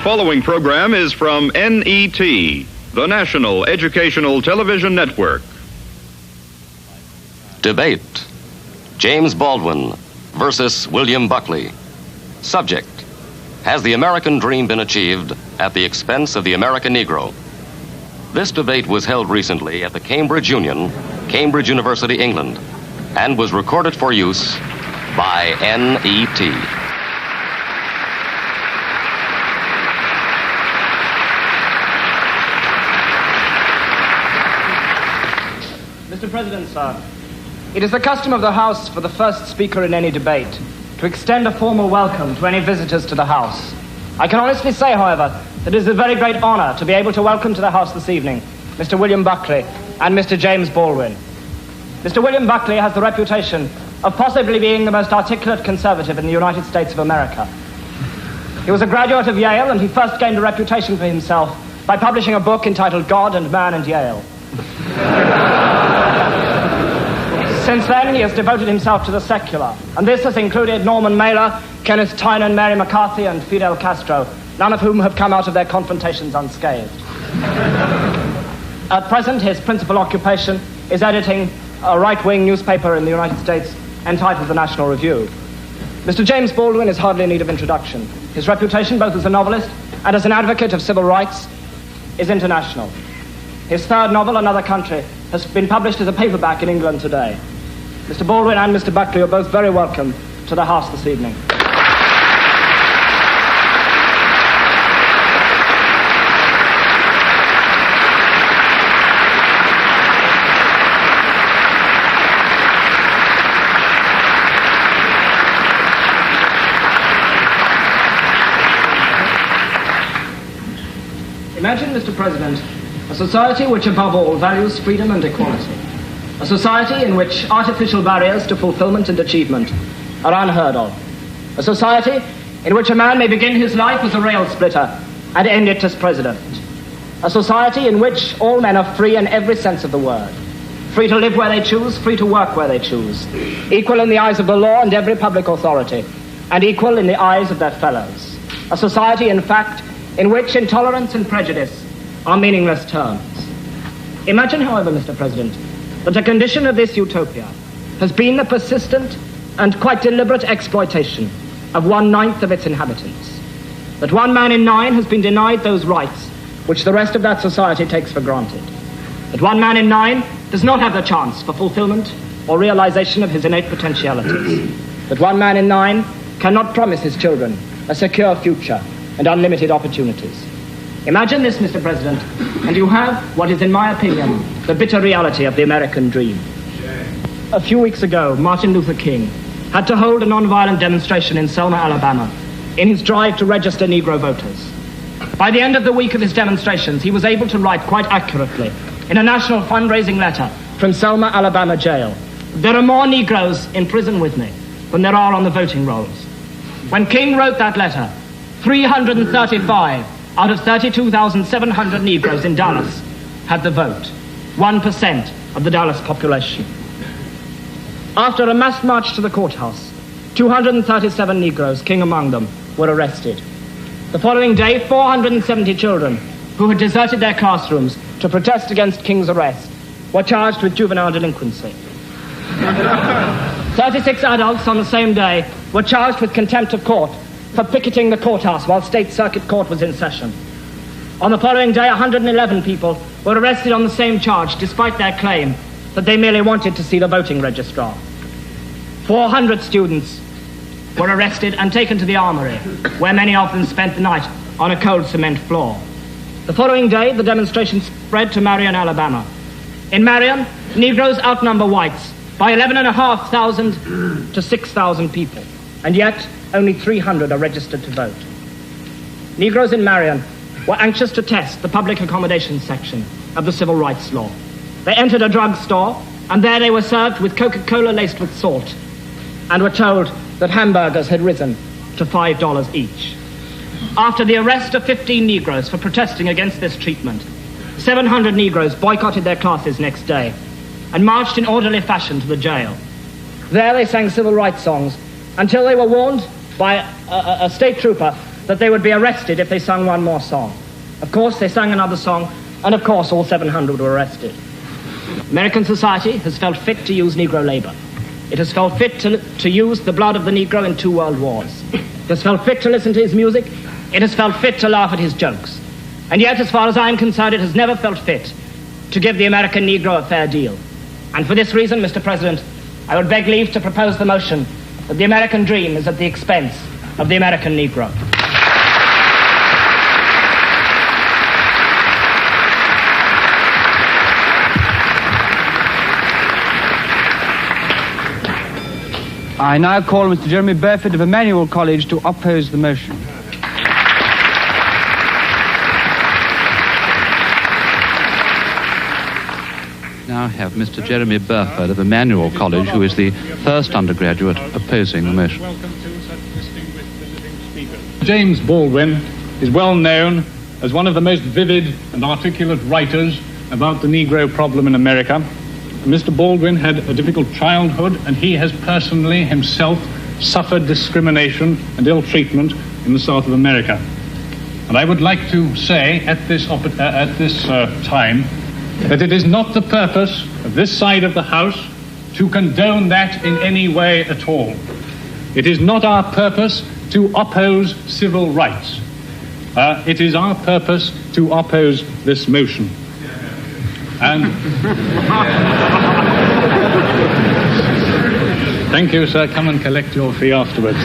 following program is from NET, the National Educational Television Network. Debate. James Baldwin versus William Buckley. Subject. Has the American dream been achieved at the expense of the American Negro? This debate was held recently at the Cambridge Union, Cambridge University, England, and was recorded for use by NET. Mr. President, sir, it is the custom of the House for the first speaker in any debate to extend a formal welcome to any visitors to the House. I can honestly say, however, that it is a very great honor to be able to welcome to the House this evening Mr. William Buckley and Mr. James Baldwin. Mr. William Buckley has the reputation of possibly being the most articulate conservative in the United States of America. He was a graduate of Yale, and he first gained a reputation for himself by publishing a book entitled God and Man and Yale. Since then, he has devoted himself to the secular, and this has included Norman Mailer, Kenneth Tynan, Mary McCarthy, and Fidel Castro, none of whom have come out of their confrontations unscathed. At present, his principal occupation is editing a right-wing newspaper in the United States entitled The National Review. Mr. James Baldwin is hardly in need of introduction. His reputation, both as a novelist and as an advocate of civil rights, is international. His third novel, Another Country, has been published as a paperback in England today. Mr. Baldwin and Mr. Buckley are both very welcome to the House this evening. Imagine, Mr. President, a society which above all values freedom and equality. A society in which artificial barriers to fulfillment and achievement are unheard of. A society in which a man may begin his life as a rail splitter and end it as president. A society in which all men are free in every sense of the word. Free to live where they choose, free to work where they choose. Equal in the eyes of the law and every public authority, and equal in the eyes of their fellows. A society, in fact, in which intolerance and prejudice are meaningless terms. Imagine, however, Mr. President, that a condition of this utopia has been the persistent and quite deliberate exploitation of 1/9 of its inhabitants. That 1 man in 9 has been denied those rights which the rest of that society takes for granted. That 1 man in 9 does not have the chance for fulfillment or realization of his innate potentialities. That 1 man in 9 cannot promise his children a secure future and unlimited opportunities. Imagine this, Mr. President, and you have what is, in my opinion, the bitter reality of the American dream. A few weeks ago, Martin Luther King had to hold a nonviolent demonstration in Selma, Alabama, in his drive to register Negro voters. By the end of the week of his demonstrations, he was able to write quite accurately, in a national fundraising letter from Selma, Alabama jail, "There are more Negroes in prison with me than there are on the voting rolls." When King wrote that letter, 335 out of 32,700 Negroes in Dallas had the vote, 1% of the Dallas population. After a mass march to the courthouse, 237 Negroes, King among them, were arrested. The following day, 470 children who had deserted their classrooms to protest against King's arrest were charged with juvenile delinquency. 36 adults on the same day were charged with contempt of court for picketing the courthouse while State Circuit Court was in session. On the following day, 111 people were arrested on the same charge, despite their claim that they merely wanted to see the voting registrar. 400 students were arrested and taken to the armory, where many of them spent the night on a cold cement floor. The following day, the demonstration spread to Marion, Alabama. In Marion, Negroes outnumber whites by 11,500 to 6,000 people, and yet only 300 are registered to vote. Negroes in Marion were anxious to test the public accommodation section of the civil rights law. They entered a drugstore, and there they were served with Coca-Cola laced with salt, and were told that hamburgers had risen to $5 each. After the arrest of 15 Negroes for protesting against this treatment, 700 Negroes boycotted their classes next day and marched in orderly fashion to the jail. There they sang civil rights songs until they were warned by a state trooper that they would be arrested if they sung one more song. Of course, they sang another song, and of course, all 700 were arrested. American society has felt fit to use Negro labor. It has felt fit to use the blood of the Negro in 2 world wars. It has felt fit to listen to his music. It has felt fit to laugh at his jokes. And yet, as far as I am concerned, it has never felt fit to give the American Negro a fair deal. And for this reason, Mr. President, I would beg leave to propose the motion that the American dream is at the expense of the American Negro. I now call Mr. Jeremy Burford of Emmanuel College to oppose the motion. Now have Mr. Jeremy Burford of Emmanuel College, who is the first undergraduate opposing the motion. Welcome to such distinguished visiting speakers. James Baldwin is well known as one of the most vivid and articulate writers about the Negro problem in America. Mr. Baldwin had a difficult childhood, and he has personally himself suffered discrimination and ill treatment in the South of America. And I would like to say at this time that it is not the purpose of this side of the House to condone that in any way at all. It is not our purpose to oppose civil rights. It is our purpose to oppose this motion. And thank you, sir. Come and collect your fee afterwards.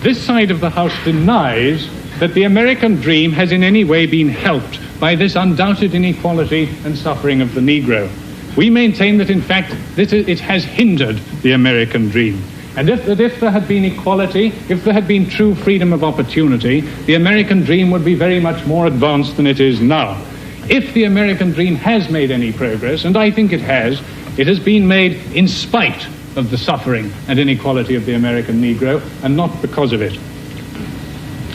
This side of the House denies that the American dream has in any way been helped by this undoubted inequality and suffering of the Negro. We maintain that, in fact, it has hindered the American dream. And if there had been equality, if there had been true freedom of opportunity, the American dream would be very much more advanced than it is now. If the American dream has made any progress, and I think it has been made in spite of the suffering and inequality of the American Negro, and not because of it.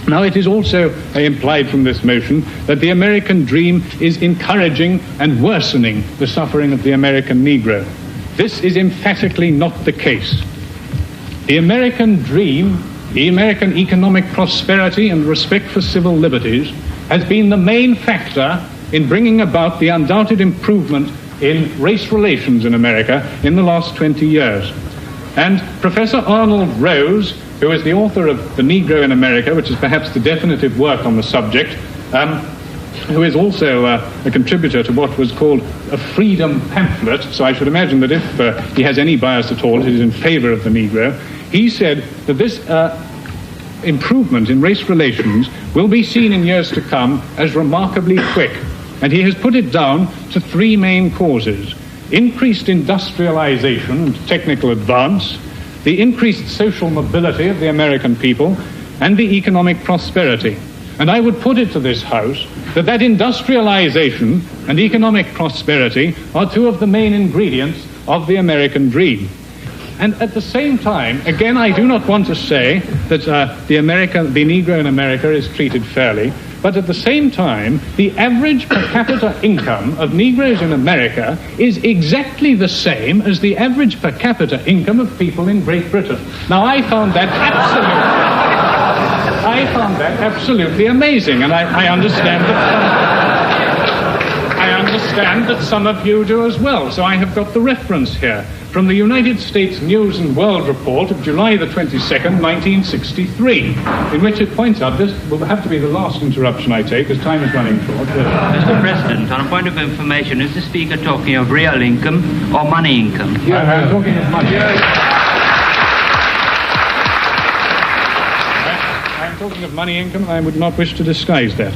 Now, it is also implied from this motion that the American dream is encouraging and worsening the suffering of the American Negro. This is emphatically not the case. The American dream, the American economic prosperity and respect for civil liberties, has been the main factor in bringing about the undoubted improvement in race relations in America in the last 20 years. And Professor Arnold Rose, who is the author of The Negro in America, which is perhaps the definitive work on the subject, who is also a contributor to what was called a freedom pamphlet, so I should imagine that if he has any bias at all, it is in favor of the Negro. He said that this improvement in race relations will be seen in years to come as remarkably quick. And he has put it down to 3 main causes: increased industrialization and technical advance, the increased social mobility of the American people, and the economic prosperity. And I would put it to this House that industrialization and economic prosperity are 2 of the main ingredients of the American dream. And at the same time, again, I do not want to say that the Negro in America is treated fairly, but at the same time, the average per capita income of Negroes in America is exactly the same as the average per capita income of people in Great Britain. Now, I found that absolutely amazing, and I understand that some of you do as well. So I have got the reference here from the United States News and World Report of July the 22nd, 1963, in which it points out, this will have to be the last interruption I take, as time is running short. Mr. President, on a point of information, is the Speaker talking of real income or money income? I'm talking of money. I'm talking of money income, and I would not wish to disguise that.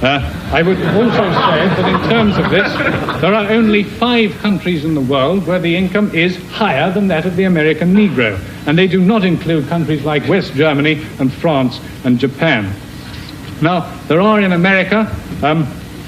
I would also say that in terms of this, there are only 5 countries in the world where the income is higher than that of the American Negro, and they do not include countries like West Germany and France and Japan. Now, there are in America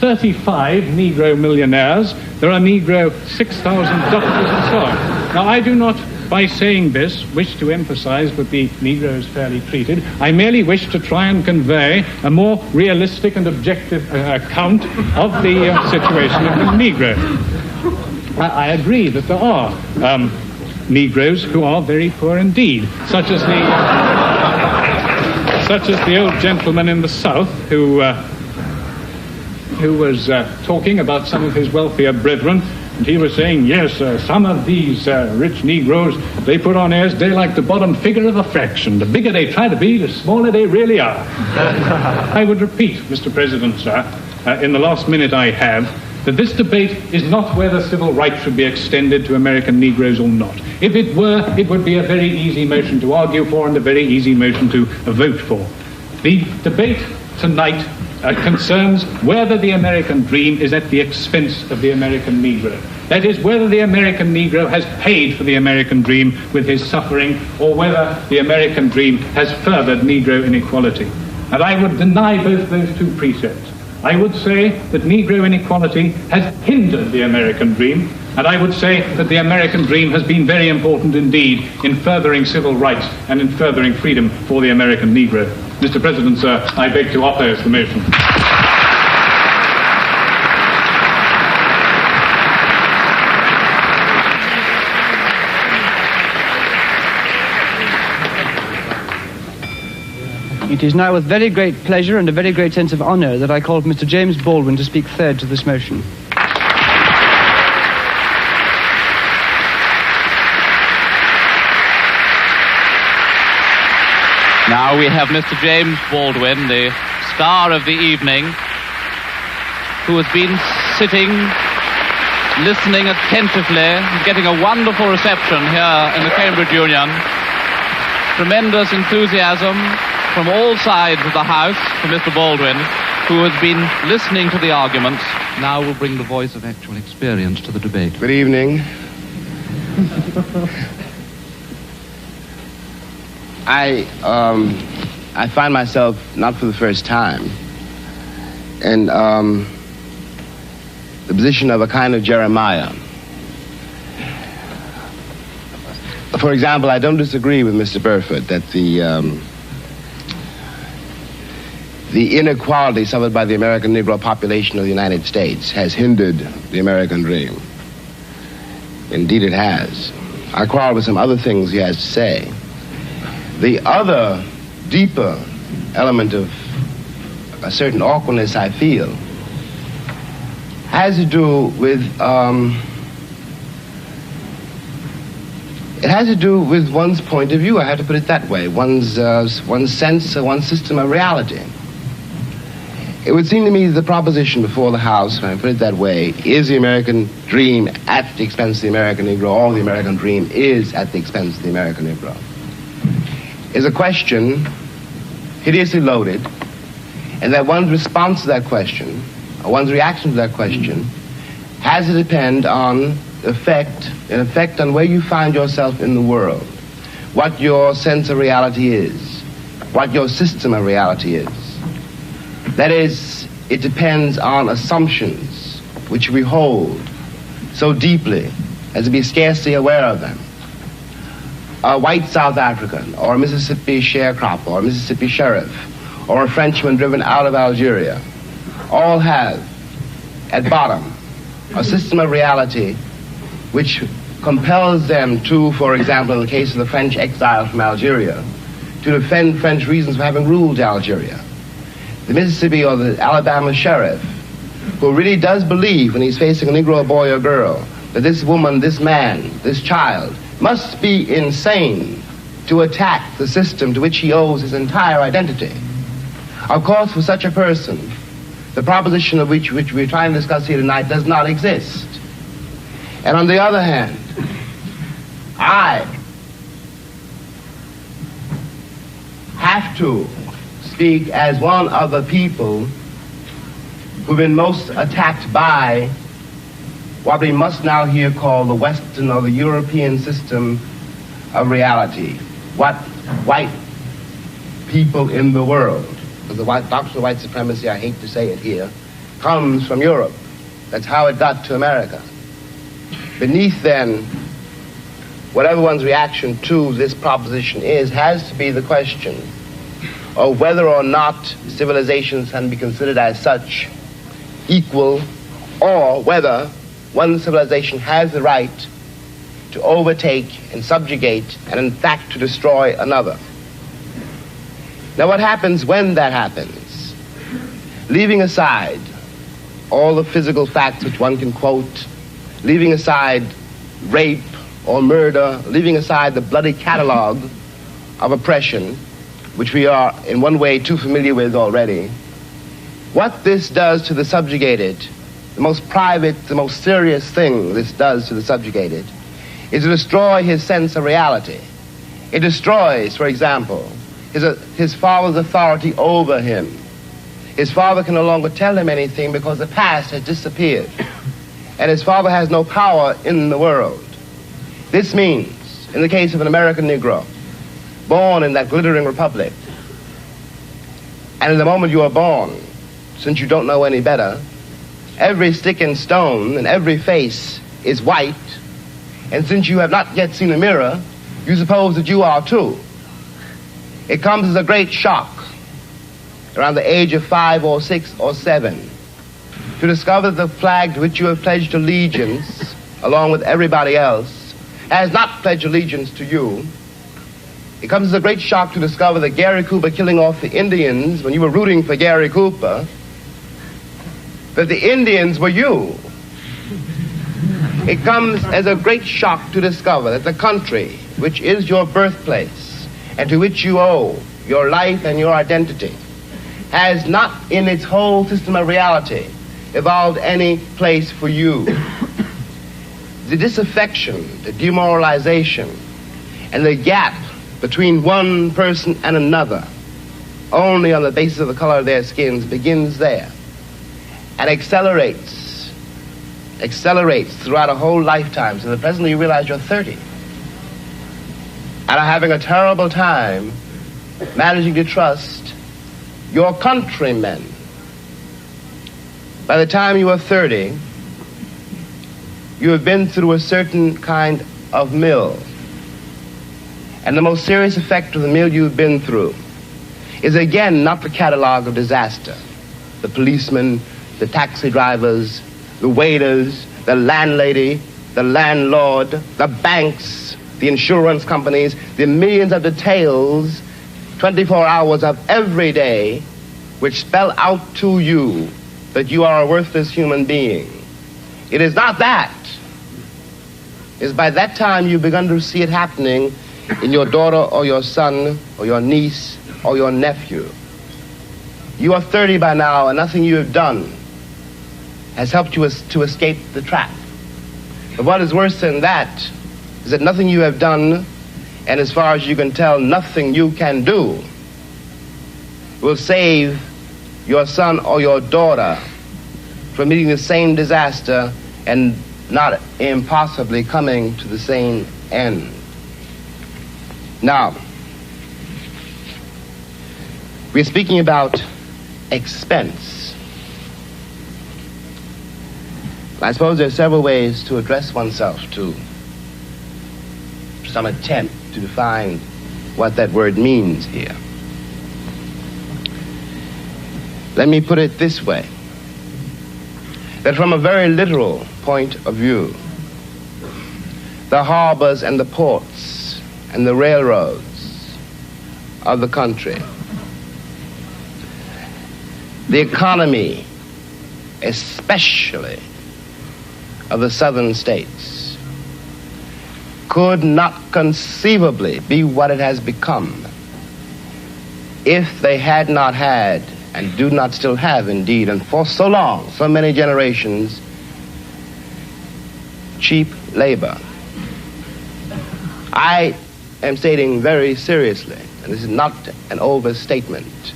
35 Negro millionaires. There are Negro 6,000 doctors and so on. Now, I do not, by saying this, wish to emphasize that the Negro is fairly treated. I merely wish to try and convey a more realistic and objective account of the situation of the Negro. I agree that there are Negroes who are very poor indeed, such as the old gentleman in the South who was talking about some of his wealthier brethren, and he was saying, yes, some of these rich Negroes, they put on airs, they're like the bottom figure of a fraction. The bigger they try to be, the smaller they really are. I would repeat, Mr. President, sir, in the last minute I have, that this debate is not whether civil rights should be extended to American Negroes or not. If it were, it would be a very easy motion to argue for and a very easy motion to vote for. The debate tonight concerns whether the American dream is at the expense of the American Negro. That is, whether the American Negro has paid for the American dream with his suffering, or whether the American dream has furthered Negro inequality. And I would deny both those two precepts. I would say that Negro inequality has hindered the American dream, and I would say that the American dream has been very important indeed in furthering civil rights and in furthering freedom for the American Negro. Mr. President, sir, I beg to oppose the motion. It is now with very great pleasure and a very great sense of honour that I call for Mr. James Baldwin to speak third to this motion. Now we have Mr. James Baldwin, the star of the evening, who has been sitting, listening attentively, getting a wonderful reception here in the Cambridge Union. Tremendous enthusiasm from all sides of the House for Mr. Baldwin, who has been listening to the arguments. Now will bring the voice of actual experience to the debate. Good evening. I find myself, not for the first time, in the position of a kind of Jeremiah. For example, I don't disagree with Mr. Burford that the inequality suffered by the American Negro population of the United States has hindered the American dream. Indeed it has. I quarrel with some other things he has to say. The other deeper element of a certain awkwardness I feel has to do with it has to do with one's point of view. I have to put it that way. One's sense, one's system of reality. It would seem to me that the proposition before the House, when I put it that way, is the American dream at the expense of the American Negro, or the American dream is at the expense of the American Negro, is a question hideously loaded, and that one's response to that question, or one's reaction to that question, has to depend on an effect on where you find yourself in the world, what your sense of reality is, what your system of reality is. That is, it depends on assumptions which we hold so deeply as to be scarcely aware of them. A white South African, or a Mississippi sharecropper, or a Mississippi sheriff, or a Frenchman driven out of Algeria, all have, at bottom, a system of reality which compels them to, for example, in the case of the French exile from Algeria, to defend French reasons for having ruled Algeria. The Mississippi or the Alabama sheriff, who really does believe when he's facing a Negro boy or girl that this woman, this man, this child must be insane to attack the system to which he owes his entire identity. Of course, for such a person, the proposition of which we're trying to discuss here tonight does not exist. And on the other hand, I have to speak as one of the people who've been most attacked by what we must now here call the Western or the European system of reality. What white people in the world, because the doctrine of white supremacy, I hate to say it here, comes from Europe. That's how it got to America. Beneath then, whatever one's reaction to this proposition is, has to be the question of whether or not civilizations can be considered as such equal, or whether one civilization has the right to overtake and subjugate and in fact to destroy another. Now what happens when that happens? Leaving aside all the physical facts which one can quote, leaving aside rape or murder, leaving aside the bloody catalog of oppression, which we are in one way too familiar with already, what this does to the subjugated, the most private, the most serious thing this does to the subjugated, is to destroy his sense of reality. It destroys, for example, his father's authority over him. His father can no longer tell him anything because the past has disappeared, and his father has no power in the world. This means, in the case of an American Negro, born in that glittering republic, and in the moment you are born, since you don't know any better, every stick and stone and every face is white, and since you have not yet seen a mirror, you suppose that you are too. It comes as a great shock around the age of 5 or 6 or 7 to discover that the flag to which you have pledged allegiance, along with everybody else, has not pledged allegiance to you. It comes as a great shock to discover that Gary Cooper killing off the Indians when you were rooting for Gary Cooper, that the Indians were you. It comes as a great shock to discover that the country, which is your birthplace and to which you owe your life and your identity, has not in its whole system of reality evolved any place for you. The disaffection, the demoralization, and the gap between one person and another, only on the basis of the color of their skins, begins there and accelerates throughout a whole lifetime, so that presently you realize you're 30 and are having a terrible time managing to trust your countrymen. By the time you are 30, you have been through a certain kind of mill. And the most serious effect of the mill you've been through is again not the catalog of disaster. The policemen, the taxi drivers, the waiters, the landlady, the landlord, the banks, the insurance companies, the millions of details, 24 hours of every day, which spell out to you that you are a worthless human being. It is not that. It is by that time you've begun to see it happening in your daughter or your son or your niece or your nephew. You are 30 by now, and nothing you have done has helped you to escape the trap. But what is worse than that is that nothing you have done, and as far as you can tell, nothing you can do, will save your son or your daughter from meeting the same disaster and not impossibly coming to the same end. Now, we're speaking about expense. I suppose there are several ways to address oneself to some attempt to define what that word means here. Let me put it this way, that from a very literal point of view, the harbors and the ports and the railroads of the country, the economy, especially of the southern states, could not conceivably be what it has become if they had not had, and do not still have indeed, and for so long, so many generations, cheap labor. I am stating very seriously, and this is not an overstatement,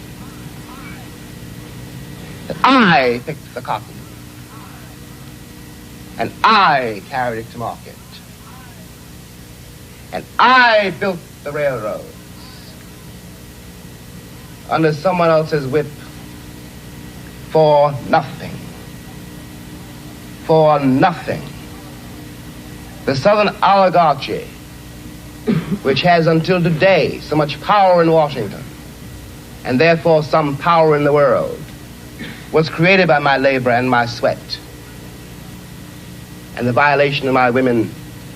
that I picked the cotton and I carried it to market and I built the railroads under someone else's whip for nothing. For nothing. The Southern oligarchy, which has until today so much power in Washington and therefore some power in the world, was created by my labor and my sweat. and the violation of my women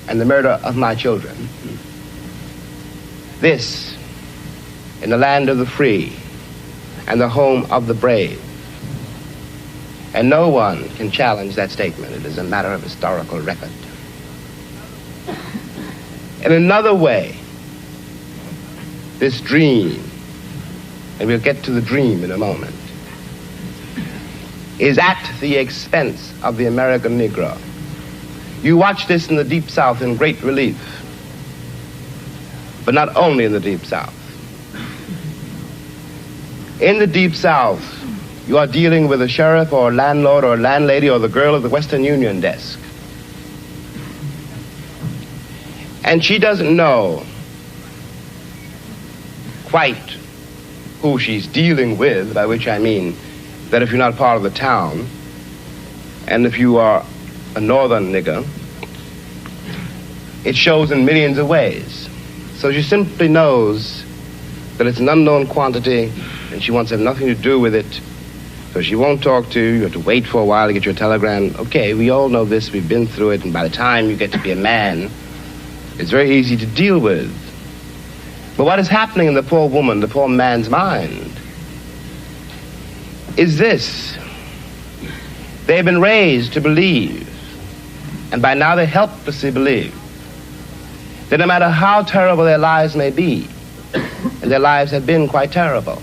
and the murder of my children. This, in the land of the free and the home of the brave. And no one can challenge that statement. It is a matter of historical record. In another way, this dream, and we'll get to the dream in a moment, is at the expense of the American Negro. You watch this in the Deep South in great relief, but not only in the Deep South. In the Deep South, you are dealing with a sheriff or a landlord or a landlady or the girl at the Western Union desk. And she doesn't know quite who she's dealing with, by which I mean that if you're not part of the town, and if you are a northern nigger, it shows in millions of ways. So she simply knows that it's an unknown quantity, and she wants to have nothing to do with it. So she won't talk to you. You have to wait for a while to get your telegram. Okay, we all know this. We've been through it. And by the time you get to be a man, it's very easy to deal with. But what is happening in the poor woman, the poor man's mind, is this. They've been raised to believe, and by now they helplessly believe, that no matter how terrible their lives may be, and their lives have been quite terrible,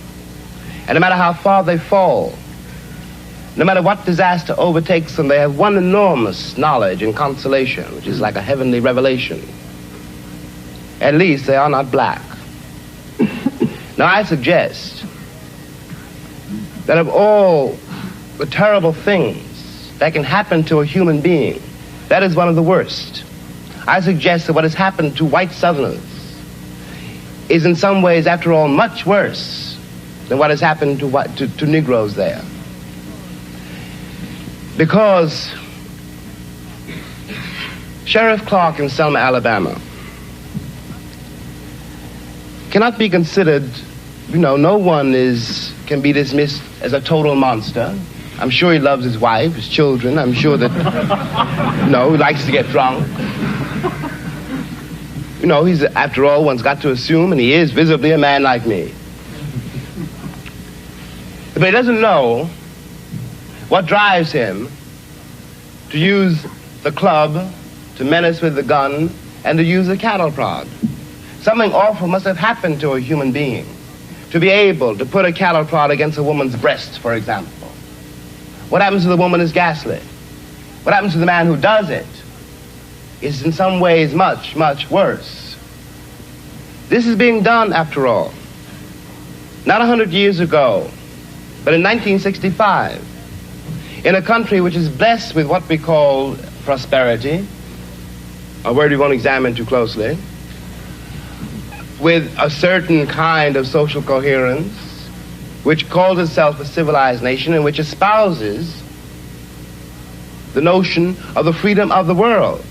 and no matter how far they fall, no matter what disaster overtakes them, they have one enormous knowledge and consolation, which is like a heavenly revelation. At least they are not black. Now I suggest that of all the terrible things that can happen to a human being, that is one of the worst. I suggest that what has happened to white Southerners is in some ways, after all, much worse than what has happened to Negroes there. Because Sheriff Clark in Selma, Alabama, cannot be considered, no one can be dismissed as a total monster. I'm sure he loves his wife, his children. I'm sure that, he likes to get drunk. He's, after all, one's got to assume, and he is visibly a man like me. But he doesn't know what drives him to use the club, to menace with the gun, and to use the cattle prod. Something awful must have happened to a human being to be able to put a cattle prod against a woman's breast, for example. What happens to the woman is ghastly. What happens to the man who does it is in some ways much, much worse. This is being done, after all, not 100 years ago, but in 1965, in a country which is blessed with what we call prosperity, a word we won't examine too closely, with a certain kind of social coherence, which calls itself a civilized nation and which espouses the notion of the freedom of the world.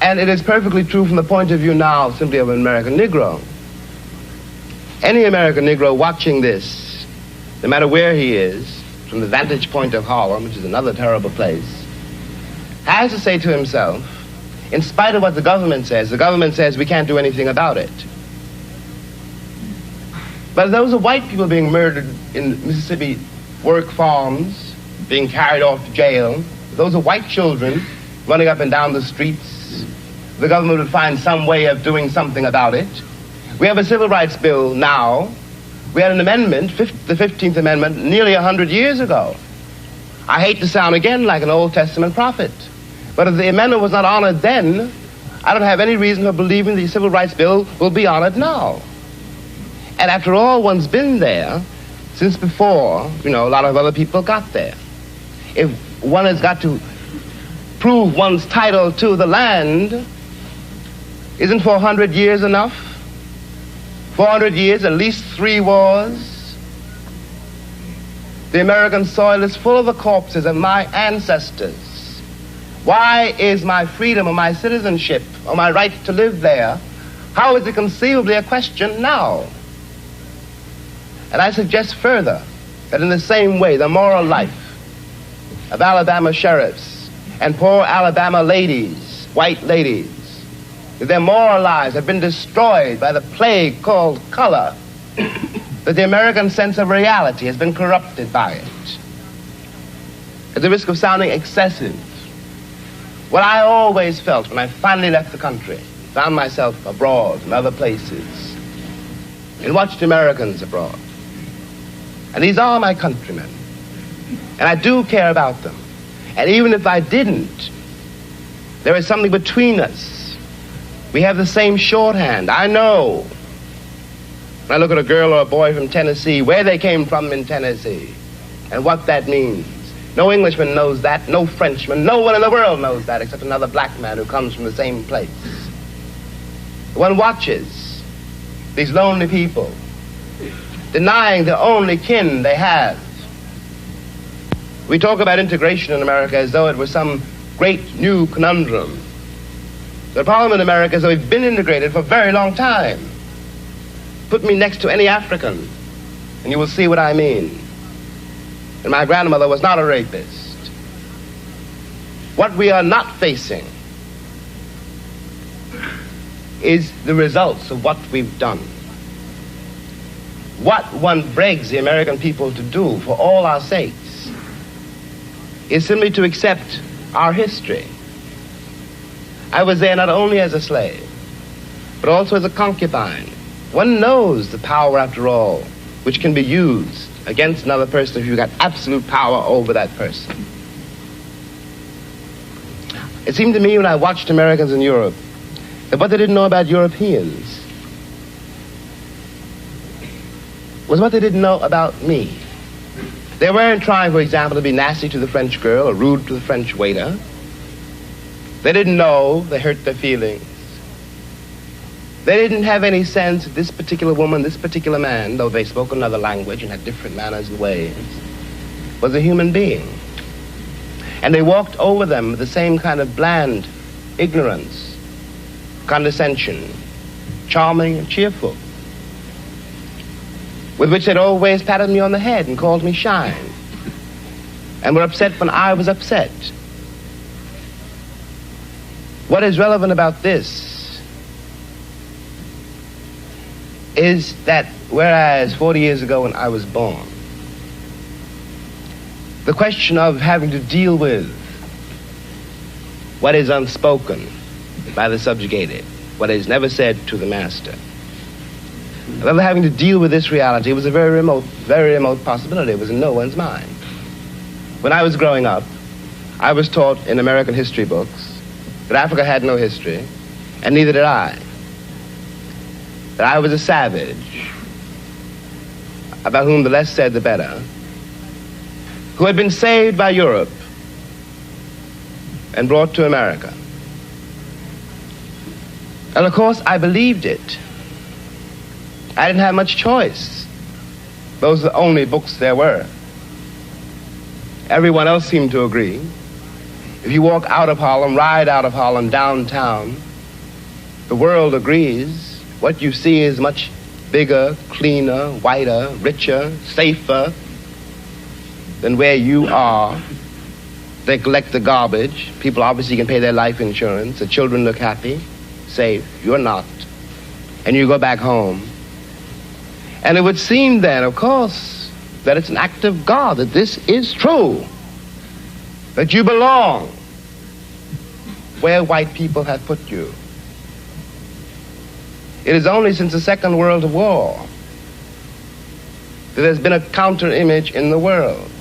And it is perfectly true from the point of view now simply of an American Negro. Any American Negro watching this, no matter where he is, from the vantage point of Harlem, which is another terrible place, has to say to himself, in spite of what the government says we can't do anything about it. But those are white people being murdered in Mississippi work farms, being carried off to jail. Those are white children running up and down the streets. The government would find some way of doing something about it. We have a civil rights bill now. We had an amendment, the 15th Amendment, nearly 100 years ago. I hate to sound again like an Old Testament prophet, but if the amendment was not honored then, I don't have any reason for believing the civil rights bill will be honored now. And after all, one's been there since before, a lot of other people got there. If one has got to prove one's title to the land, isn't 400 years enough? 400 years, at least 3 wars. The American soil is full of the corpses of my ancestors. Why is my freedom or my citizenship or my right to live there, how is it conceivably a question now? And I suggest further that in the same way, the moral life of Alabama sheriffs and poor Alabama ladies, white ladies, their moral lives have been destroyed by the plague called color, that the American sense of reality has been corrupted by it. At the risk of sounding excessive, what I always felt when I finally left the country, found myself abroad in other places, and watched Americans abroad. And these are my countrymen, and I do care about them. And even if I didn't, there is something between us. We have the same shorthand. I know, when I look at a girl or a boy from Tennessee, where they came from in Tennessee, and what that means. No Englishman knows that, no Frenchman, no one in the world knows that except another black man who comes from the same place. One watches these lonely people denying the only kin they have. We talk about integration in America as though it was some great new conundrum. The problem in America is that we've been integrated for a very long time. Put me next to any African, and you will see what I mean. And my grandmother was not a rapist. What we are not facing is the results of what we've done. What one begs the American people to do for all our sakes is simply to accept our history. I was there not only as a slave, but also as a concubine. One knows the power, after all, which can be used against another person if you've got absolute power over that person. It seemed to me when I watched Americans in Europe that what they didn't know about Europeans was what they didn't know about me. They weren't trying, for example, to be nasty to the French girl or rude to the French waiter. They didn't know they hurt their feelings. They didn't have any sense that this particular woman, this particular man, though they spoke another language and had different manners and ways, was a human being. And they walked over them with the same kind of bland ignorance, condescension, charming and cheerful, with which they'd always patted me on the head and called me shine, and were upset when I was upset. What is relevant about this is that whereas 40 years ago when I was born, the question of having to deal with what is unspoken by the subjugated, what is never said to the master, of having to deal with this reality was a very remote possibility. It was in no one's mind. When I was growing up, I was taught in American history books that Africa had no history, and neither did I. That I was a savage, about whom the less said the better, who had been saved by Europe and brought to America. And of course, I believed it. I didn't have much choice. Those are the only books there were. Everyone else seemed to agree. If you walk out of Harlem, ride out of Harlem, downtown, the world agrees. What you see is much bigger, cleaner, whiter, richer, safer than where you are. They collect the garbage. People obviously can pay their life insurance. The children look happy, safe. You're not. And you go back home. And it would seem then, of course, that it's an act of God, that this is true, that you belong where white people have put you. It is only since the Second World War that there's been a counter-image in the world.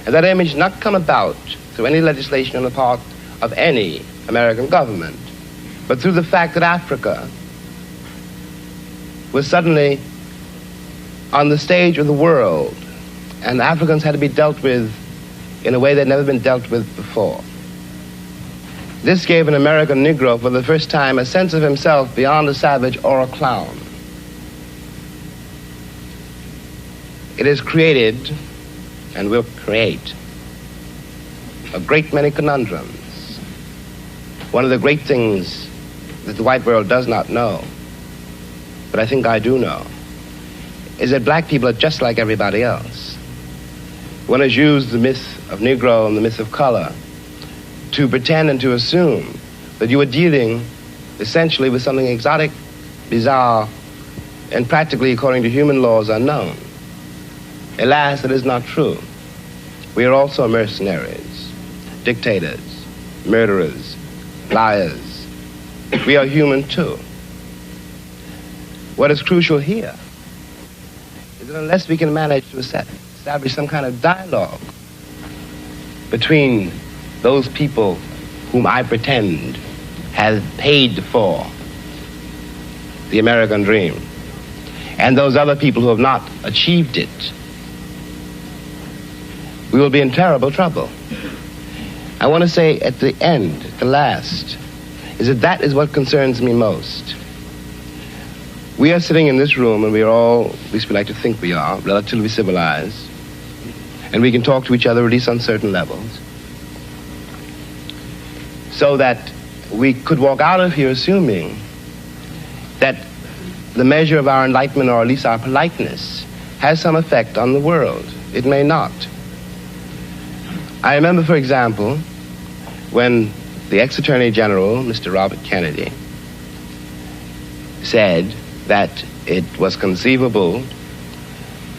And that image not come about through any legislation on the part of any American government, but through the fact that Africa was suddenly on the stage of the world, and Africans had to be dealt with in a way they'd never been dealt with before. This gave an American Negro for the first time a sense of himself beyond a savage or a clown. It has created, and will create, a great many conundrums. One of the great things that the white world does not know, but I think I do know, is that black people are just like everybody else. one has used the myth of Negro and the myth of color to pretend and to assume that you are dealing essentially with something exotic, bizarre, and practically, according to human laws, unknown. Alas, that is not true. We are also mercenaries, dictators, murderers, liars. We are human too. What is crucial here is that unless we can manage to establish some kind of dialogue between those people whom I pretend have paid for the American dream and those other people who have not achieved it, we will be in terrible trouble. I want to say at the end, at the last, is that is what concerns me most. We are sitting in this room and we are all, at least we like to think we are, relatively civilized, and we can talk to each other at least on certain levels, so that we could walk out of here assuming that the measure of our enlightenment, or at least our politeness, has some effect on the world. It may not. I remember, for example, when the ex-Attorney General, Mr. Robert Kennedy, said that it was conceivable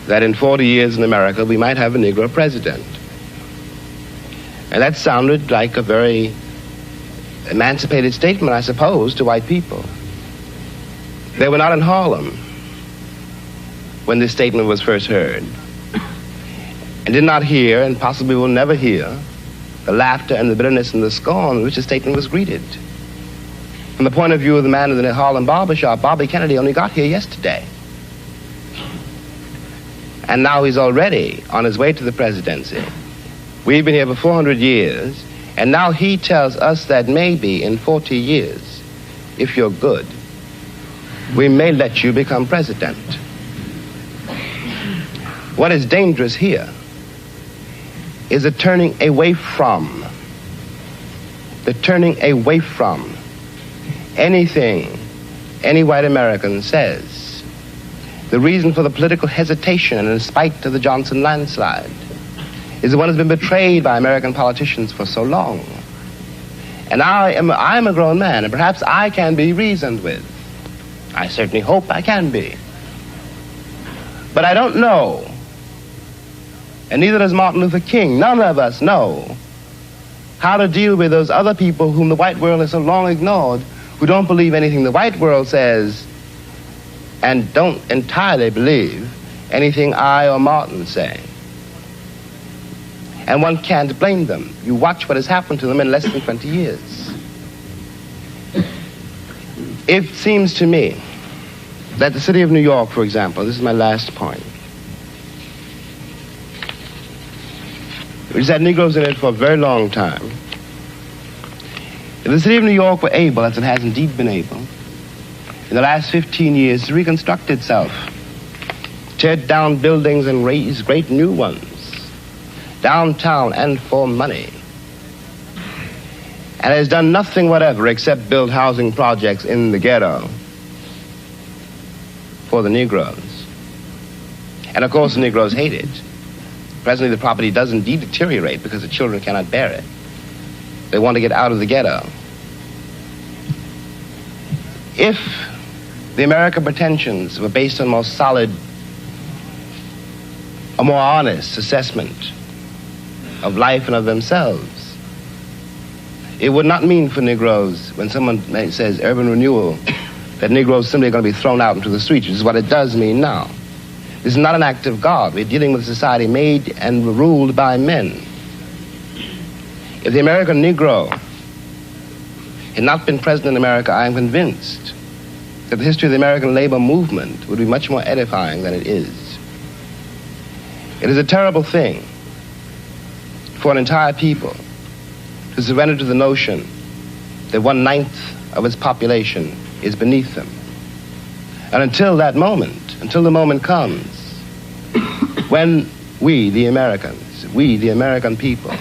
that in 40 years in America we might have a Negro president. And that sounded like a very emancipated statement, I suppose, to white people. They were not in Harlem when this statement was first heard, and did not hear, and possibly will never hear, the laughter and the bitterness and the scorn with which the statement was greeted. From the point of view of the man in the Harlem barbershop, Bobby Kennedy only got here yesterday. And now he's already on his way to the presidency. We've been here for 400 years, and now he tells us that maybe in 40 years, if you're good, we may let you become president. What is dangerous here is the turning away from anything any white American says. The reason for the political hesitation, and in spite of the Johnson landslide, is the one that's been betrayed by American politicians for so long. And I'm a grown man, and perhaps I can be reasoned with. I certainly hope I can be. But I don't know, and neither does Martin Luther King, none of us know how to deal with those other people whom the white world has so long ignored, who don't believe anything the white world says and don't entirely believe anything I or Martin say. And one can't blame them. You watch what has happened to them in less than 20 years. It seems to me that the city of New York, for example, this is my last point, which has had Negroes in it for a very long time. If the city of New York were able, as it has indeed been able, in the last 15 years to reconstruct itself, tear down buildings and raise great new ones, downtown and for money, and has done nothing whatever except build housing projects in the ghetto for the Negroes. And of course the Negroes hate it. Presently the property does indeed deteriorate because the children cannot bear it. They want to get out of the ghetto. If the American pretensions were based on more solid, a more honest assessment of life and of themselves, it would not mean for Negroes, when someone says urban renewal, that Negroes simply are going to be thrown out into the streets, which is what it does mean now. This is not an act of God. We're dealing with a society made and ruled by men. If the American Negro had not been present in America, I am convinced that the history of the American labor movement would be much more edifying than it is. It is a terrible thing for an entire people to surrender to the notion that 1/9 of its population is beneath them. And until that moment, until the moment comes when we, the Americans, we, the American people,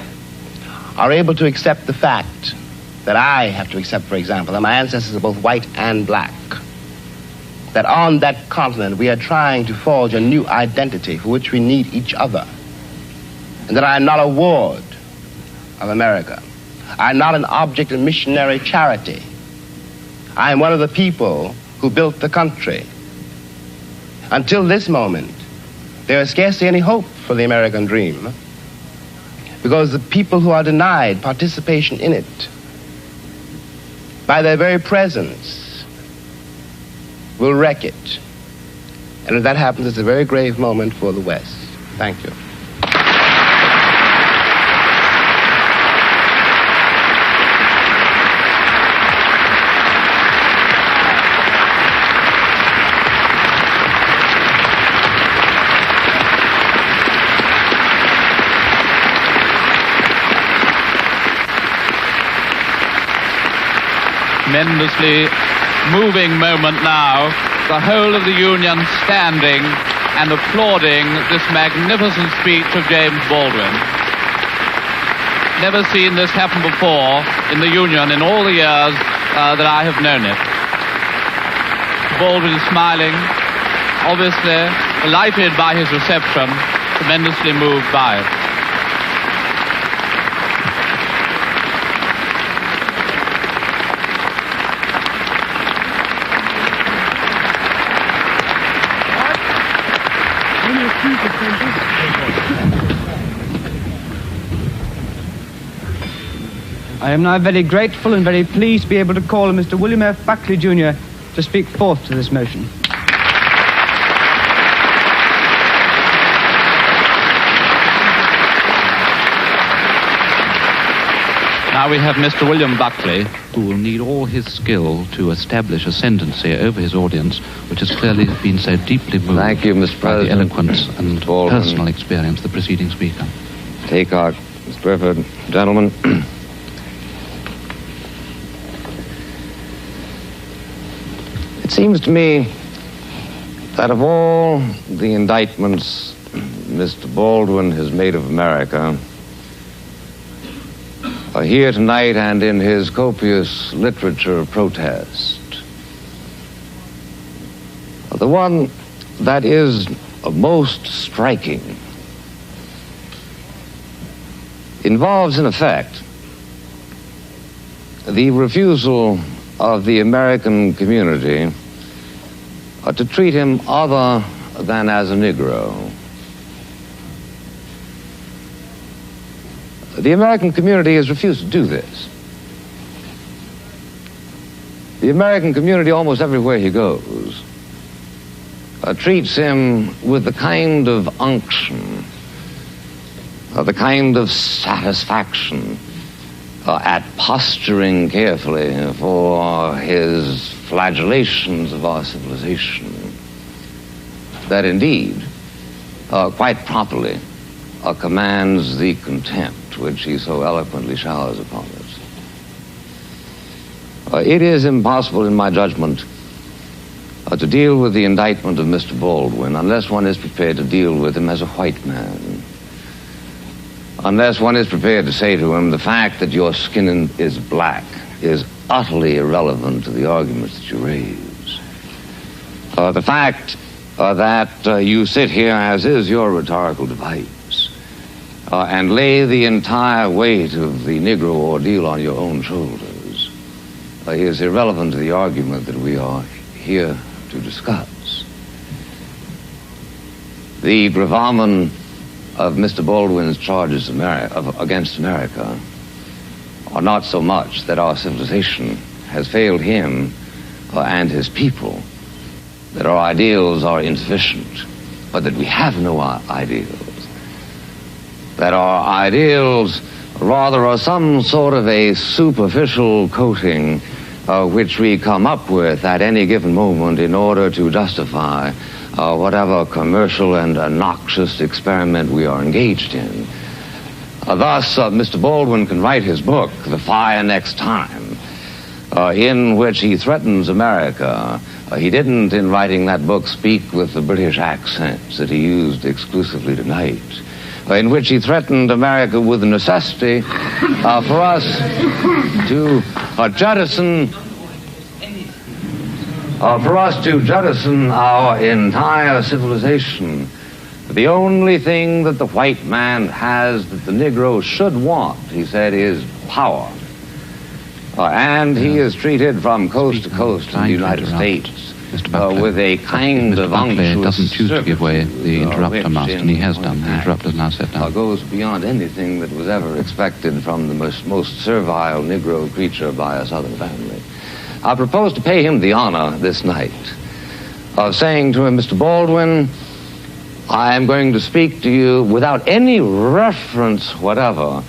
are able to accept the fact that I have to accept, for example, that my ancestors are both white and black, that on that continent we are trying to forge a new identity for which we need each other. and that I am not a ward of America. I am not an object of missionary charity. I am one of the people who built the country. Until this moment, there is scarcely any hope for the American dream, because the people who are denied participation in it, by their very presence, will wreck it. And if that happens, it's a very grave moment for the West. Thank you. Tremendously moving moment now. The whole of the Union standing and applauding this magnificent speech of James Baldwin. Never seen this happen before in the Union in all the years that I have known it. Baldwin smiling, obviously delighted by his reception, tremendously moved by it. I am now very grateful and very pleased to be able to call on Mr. William F. Buckley Jr. to speak forth to this motion. Now we have Mr. William Buckley, who will need all his skill to establish ascendancy over his audience, which has clearly been so deeply moved. Thank you, Mr. by the President. eloquence and personal experience of the preceding speaker. Take our Mr. Griffith, gentlemen. It seems to me that of all the indictments Mr. Baldwin has made of America, here tonight and in his copious literature of protest, the one that is most striking involves, in effect, the refusal of the American community to treat him other than as a Negro. The American community has refused to do this. The American community, almost everywhere he goes, treats him with the kind of unction, the kind of satisfaction at posturing carefully for his flagellations of our civilization, that indeed, quite properly, commands the contempt which he so eloquently showers upon us. It is impossible, in my judgment, to deal with the indictment of Mr. Baldwin unless one is prepared to deal with him as a white man. Unless one is prepared to say to him, the fact that your skin is black is utterly irrelevant to the arguments that you raise. The fact that you sit here, as is your rhetorical device, and lay the entire weight of the Negro ordeal on your own shoulders is irrelevant to the argument that we are here to discuss. The gravamen of Mr. Baldwin's charges against America are not so much that our civilization has failed him and his people, that our ideals are insufficient, but that we have no ideals. That our ideals rather are some sort of a superficial coating which we come up with at any given moment in order to justify whatever commercial and noxious experiment we are engaged in. Thus, Mr. Baldwin can write his book, The Fire Next Time, in which he threatens America. He didn't, in writing that book, speak with the British accents that he used exclusively tonight, in which he threatened America with the necessity for us to jettison our entire civilization The only thing that the white man has that the Negro should want, he said, is power. And he is treated from coast to coast in the United States with a kind of Buckley doesn't choose to give way the interrupter, Master, and he has done. The interrupter is now set down. Goes beyond anything that was ever expected from the most servile Negro creature by a Southern family. I propose to pay him the honor this night of saying to him, Mr. Baldwin, I am going to speak to you without any reference whatever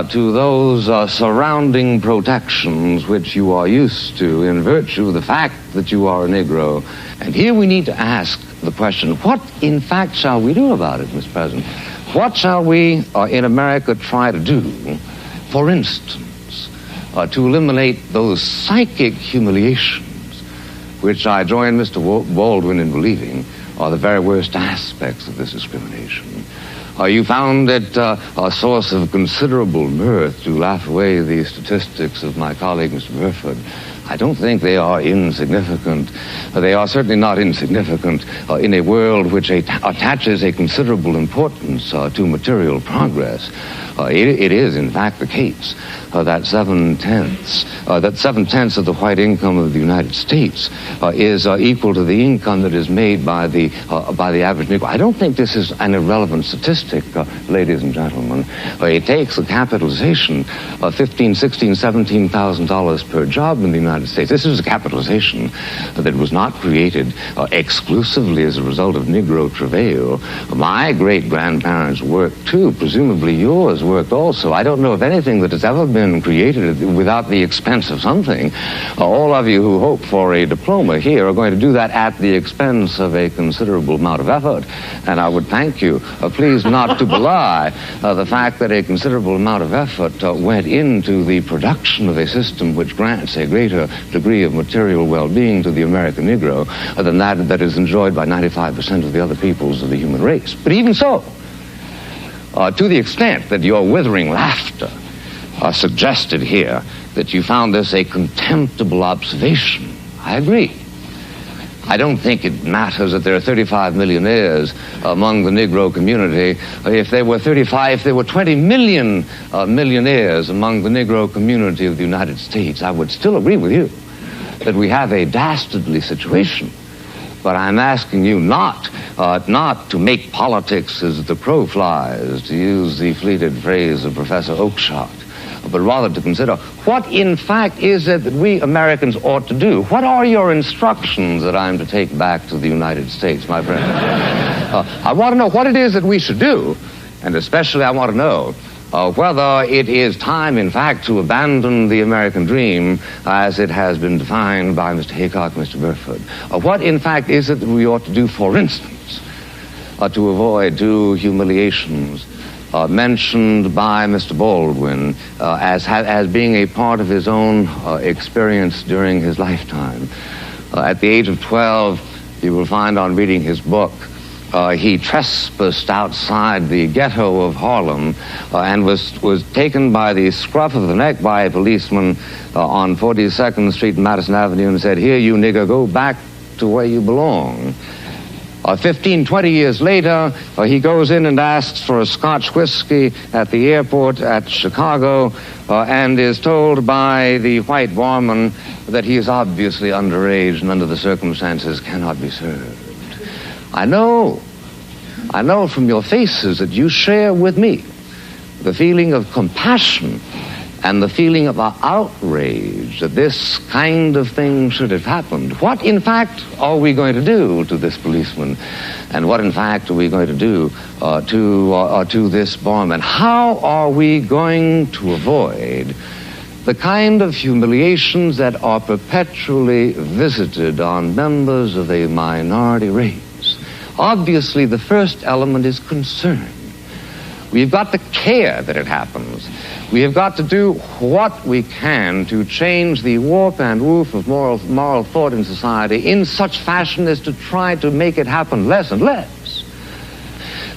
to those surrounding protections which you are used to in virtue of the fact that you are a Negro. And here we need to ask the question, what in fact shall we do about it, Mr. President? What shall we in America try to do, for instance, to eliminate those psychic humiliations which I join Mr. Baldwin in believing are the very worst aspects of this discrimination? You found it a source of considerable mirth to laugh away the statistics of my colleague, Mr. Burford. I don't think they are insignificant. They are certainly not insignificant in a world which attaches a considerable importance to material progress. It is, in fact, the case that 7/10 of the white income of the United States is equal to the income that is made by the average Negro. I don't think this is an irrelevant statistic, ladies and gentlemen. It takes a capitalization of $15,000, $16,000, $17,000 per job in the United States. This is a capitalization that was not created exclusively as a result of Negro travail. My great-grandparents worked too. Presumably yours worked also. I don't know of anything that has ever been created without the expense of something. All of you who hope for a diploma here are going to do that at the expense of a considerable amount of effort. And I would thank you, please not to belie the fact that a considerable amount of effort went into the production of a system which grants a greater degree of material well-being to the American Negro than that is enjoyed by 95% of the other peoples of the human race. But even so, to the extent that your withering laughter suggested here that you found this a contemptible observation, I agree. I don't think it matters that there are 35 millionaires among the Negro community. If there were 20 million millionaires among the Negro community of the United States, I would still agree with you that we have a dastardly situation. But I'm asking you not to make politics as the crow flies, to use the fleeted phrase of Professor Oakeshott, but rather to consider what in fact is it that we Americans ought to do. What are your instructions that I'm to take back to the United States, my friend? I want to know what it is that we should do, and especially I want to know whether it is time, in fact, to abandon the American dream as it has been defined by Mr. Haycock, Mr. Burford. What, in fact, is it that we ought to do, for instance, to avoid two humiliations mentioned by Mr. Baldwin as being a part of his own experience during his lifetime. At the age of 12, you will find on reading his book, he trespassed outside the ghetto of Harlem and was taken by the scruff of the neck by a policeman on 42nd Street and Madison Avenue and said, "Here, you nigger, go back to where you belong." 15, 20 years later, he goes in and asks for a Scotch whiskey at the airport at Chicago and is told by the white barman that he is obviously underage and under the circumstances cannot be served. I know from your faces that you share with me the feeling of compassion and the feeling of outrage that this kind of thing should have happened. What, in fact, are we going to do to this policeman? And what, in fact, are we going to do to this barman? How are we going to avoid the kind of humiliations that are perpetually visited on members of a minority race? Obviously, the first element is concern. We've got to care that it happens. We have got to do what we can to change the warp and woof of moral thought in society in such fashion as to try to make it happen less and less.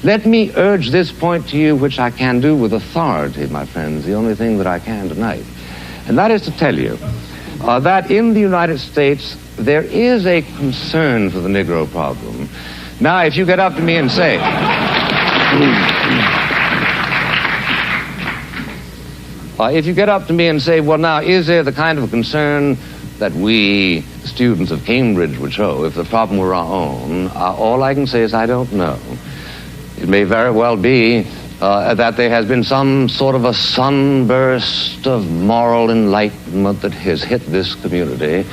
Let me urge this point to you, which I can do with authority, my friends, the only thing that I can tonight. And that is to tell you that in the United States, there is a concern for the Negro problem Now, if you get up to me and say... if you get up to me and say, well, now, is there the kind of concern that we, students of Cambridge, would show if the problem were our own, all I can say is I don't know. It may very well be that there has been some sort of a sunburst of moral enlightenment that has hit this community,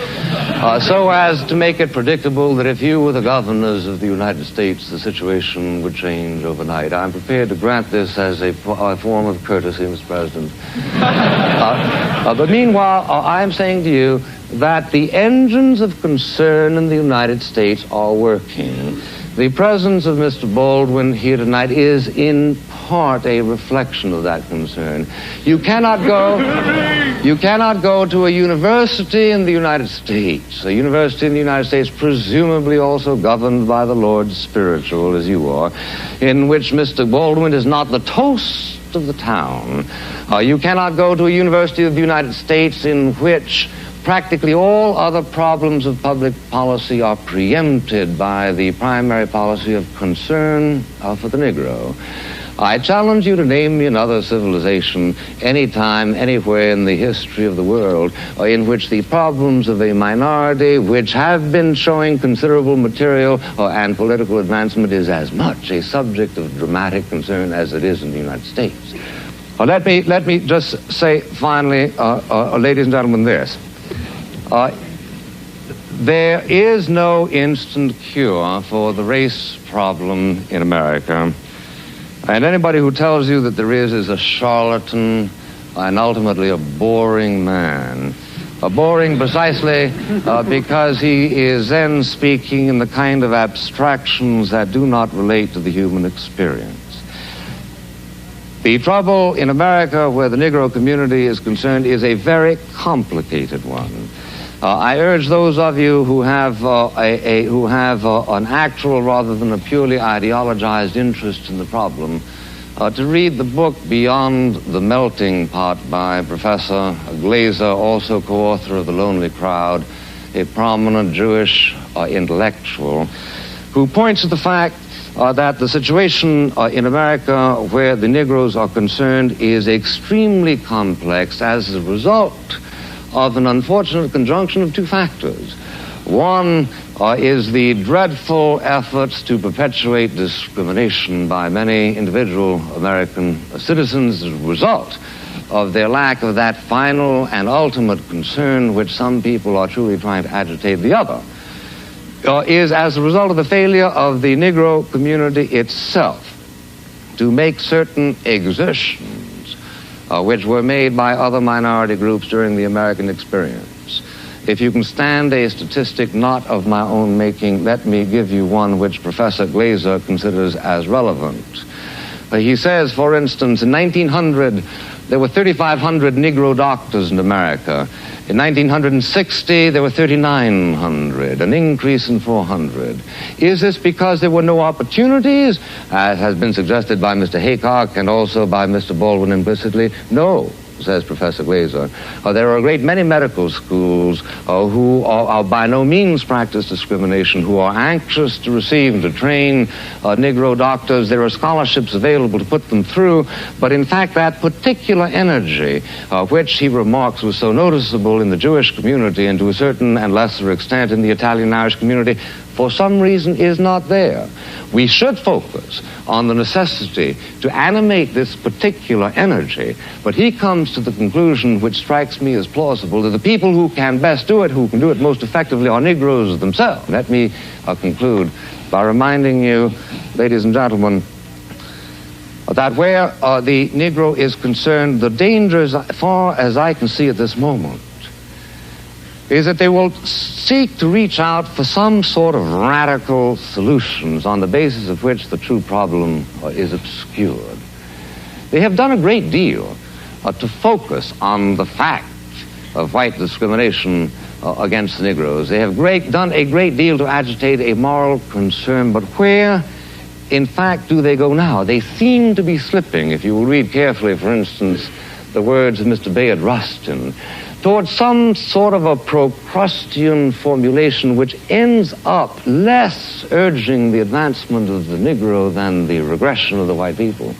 so as to make it predictable that if you were the governors of the United States, the situation would change overnight. I'm prepared to grant this as a form of courtesy, Mr. President. But meanwhile, I am saying to you that the engines of concern in the United States are working. The presence of Mr. Baldwin here tonight is in part a reflection of that concern. You cannot go to a university in the United States, a university in the United States presumably also governed by the Lord Spiritual, as you are, in which Mr. Baldwin is not the toast of the town. You cannot go to a university of the United States in which practically all other problems of public policy are preempted by the primary policy of concern for the Negro. I challenge you to name me another civilization, anytime, anywhere in the history of the world, in which the problems of a minority, which have been showing considerable material and political advancement, is as much a subject of dramatic concern as it is in the United States. Let me just say finally, ladies and gentlemen, this. There is no instant cure for the race problem in America. And anybody who tells you that there is a charlatan and ultimately a boring man. Boring precisely because he is then speaking in the kind of abstractions that do not relate to the human experience. The trouble in America where the Negro community is concerned is a very complicated one. I urge those of you who have an actual rather than a purely ideologized interest in the problem to read the book Beyond the Melting Pot by Professor Glaser, also co-author of The Lonely Crowd, a prominent Jewish intellectual, who points to the fact that the situation in America where the Negroes are concerned is extremely complex as a result of an unfortunate conjunction of two factors. One is the dreadful efforts to perpetuate discrimination by many individual American citizens as a result of their lack of that final and ultimate concern which some people are truly trying to agitate. The other is as a result of the failure of the Negro community itself to make certain exertions which were made by other minority groups during the American experience. If you can stand a statistic not of my own making, let me give you one which Professor Glaser considers as relevant. He says, for instance, in 1900, there were 3,500 Negro doctors in America. In 1960, there were 3,900, an increase in 400. Is this because there were no opportunities, as has been suggested by Mr. Haycock and also by Mr. Baldwin implicitly? No, says Professor Glaser. There are a great many medical schools who are by no means practice discrimination, who are anxious to receive and to train Negro doctors. There are scholarships available to put them through, but in fact that particular energy, which he remarks was so noticeable in the Jewish community and to a certain and lesser extent in the Italian-Irish community, for some reason is not there. We should focus on the necessity to animate this particular energy, but he comes to the conclusion, which strikes me as plausible, that the people who can best do it, who can do it most effectively, are Negroes themselves. Let me conclude by reminding you, ladies and gentlemen, that where the Negro is concerned, the danger, as far as I can see at this moment, is that they will seek to reach out for some sort of radical solutions on the basis of which the true problem is obscured. They have done a great deal to focus on the fact of white discrimination against the Negroes. They have done a great deal to agitate a moral concern, but where, in fact, do they go now? They seem to be slipping. If you will read carefully, for instance, the words of Mr. Bayard Rustin, towards some sort of a Procrustean formulation which ends up less urging the advancement of the Negro than the regression of the white people.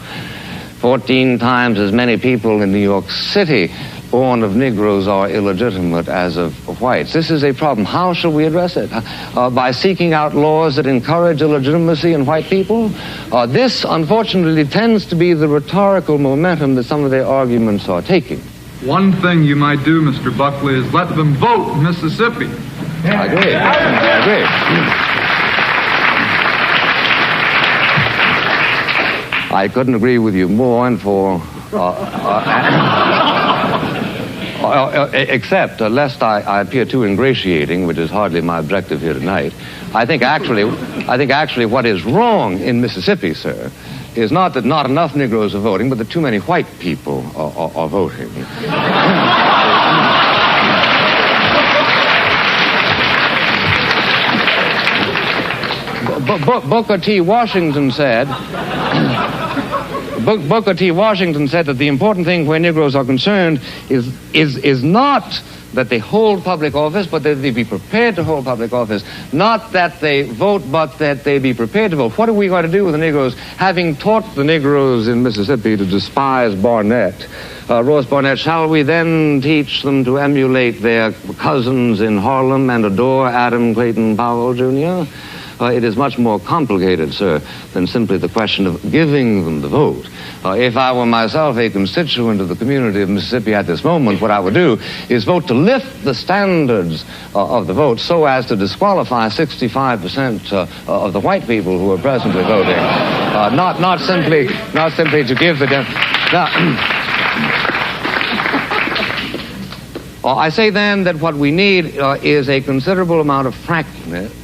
14 times as many people in New York City born of Negroes are illegitimate as of whites. This is a problem. How shall we address it? By seeking out laws that encourage illegitimacy in white people? This, unfortunately, tends to be the rhetorical momentum that some of their arguments are taking. One thing you might do, Mr. Buckley, is let them vote in Mississippi. I agree. I agree. I couldn't agree with you more, and for except lest I appear too ingratiating, which is hardly my objective here tonight. I think actually what is wrong in Mississippi, sir, is not that not enough Negroes are voting, but that too many white people are voting. Booker T. Washington said that the important thing where Negroes are concerned is not that they hold public office, but that they be prepared to hold public office. Not that they vote, but that they be prepared to vote. What are we going to do with the Negroes, having taught the Negroes in Mississippi to despise Barnett, Ross Barnett? Shall we then teach them to emulate their cousins in Harlem and adore Adam Clayton Powell, Jr.? It is much more complicated, sir, than simply the question of giving them the vote. If I were myself a constituent of the community of Mississippi at this moment, what I would do is vote to lift the standards of the vote so as to disqualify 65% of the white people who are presently voting. Not simply to give the... I say then that what we need is a considerable amount of frankness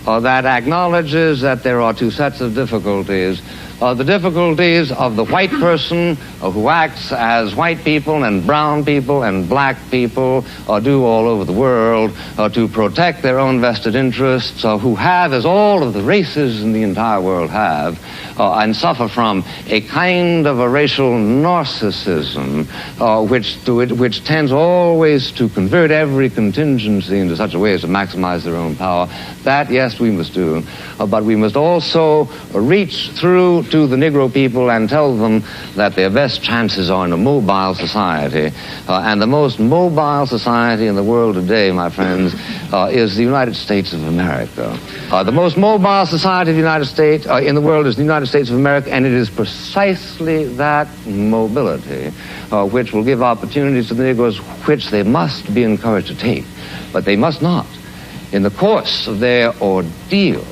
that acknowledges that there are two sets of difficulties. The difficulties of the white person who acts as white people and brown people and black people do all over the world to protect their own vested interests, who have, as all of the races in the entire world have, and suffer from a kind of a racial narcissism which tends always to convert every contingency into such a way as to maximize their own power. That, yes, we must do. But we must also reach through to the Negro people and tell them that their best chances are in a mobile society. And the most mobile society in the world today, my friends, is the United States of America. The most mobile society of the United States in the world is the United States of America, and it is precisely that mobility which will give opportunities to the Negroes which they must be encouraged to take. But they must not, in the course of their ordeal,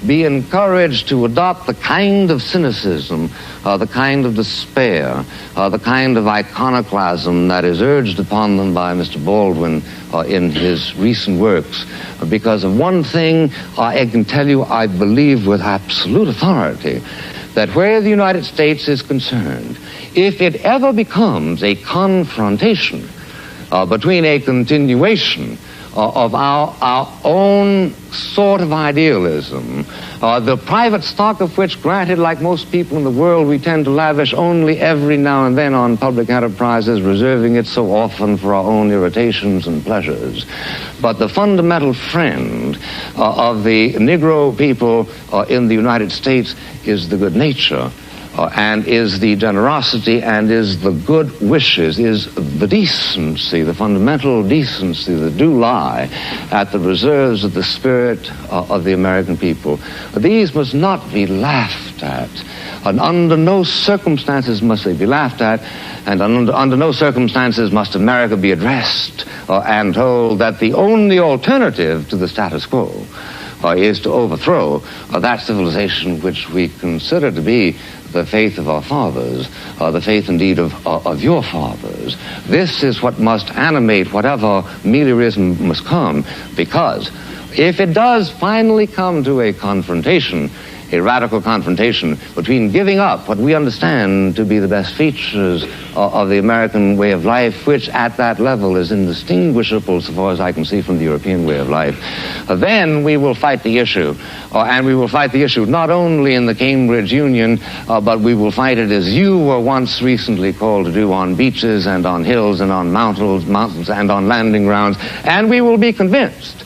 be encouraged to adopt the kind of cynicism, the kind of despair, the kind of iconoclasm that is urged upon them by Mr. Baldwin in his recent works. Because of one thing, I can tell you, I believe with absolute authority, that where the United States is concerned, if it ever becomes a confrontation between a continuation of our own sort of idealism, the private stock of which, granted, like most people in the world, we tend to lavish only every now and then on public enterprises, reserving it so often for our own irritations and pleasures. But the fundamental friend of the Negro people in the United States is the good nature, and is the generosity, and is the good wishes, is the decency, the fundamental decency that do lie at the reserves of the spirit of the American people. These must not be laughed at. And under no circumstances must they be laughed at, and under no circumstances must America be addressed and told that the only alternative to the status quo is to overthrow that civilization which we consider to be the faith of our fathers, the faith indeed of your fathers. This is what must animate whatever meliorism must come, because if it does finally come to a confrontation, a radical confrontation between giving up what we understand to be the best features of the American way of life, which at that level is indistinguishable, so far as I can see, from the European way of life. Then we will fight the issue, and we will fight the issue not only in the Cambridge Union, but we will fight it as you were once recently called to do, on beaches and on hills and on mountains and on landing grounds, and we will be convinced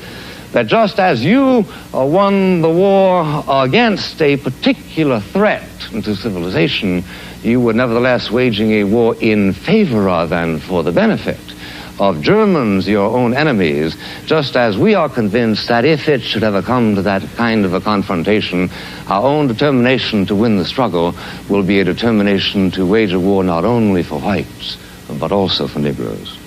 that just as you won the war against a particular threat to civilization, you were nevertheless waging a war in favor of and for the benefit of Germans, your own enemies, just as we are convinced that if it should ever come to that kind of a confrontation, our own determination to win the struggle will be a determination to wage a war not only for whites, but also for Negroes.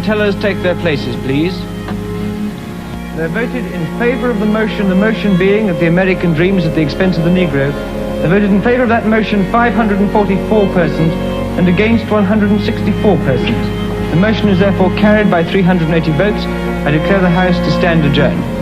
Tellers take their places, please. They voted in favor of the motion being that the American dream is at the expense of the Negro. They voted in favor of that motion 544 persons and against 164 persons. The motion is therefore carried by 380 votes. I declare the House to stand adjourned.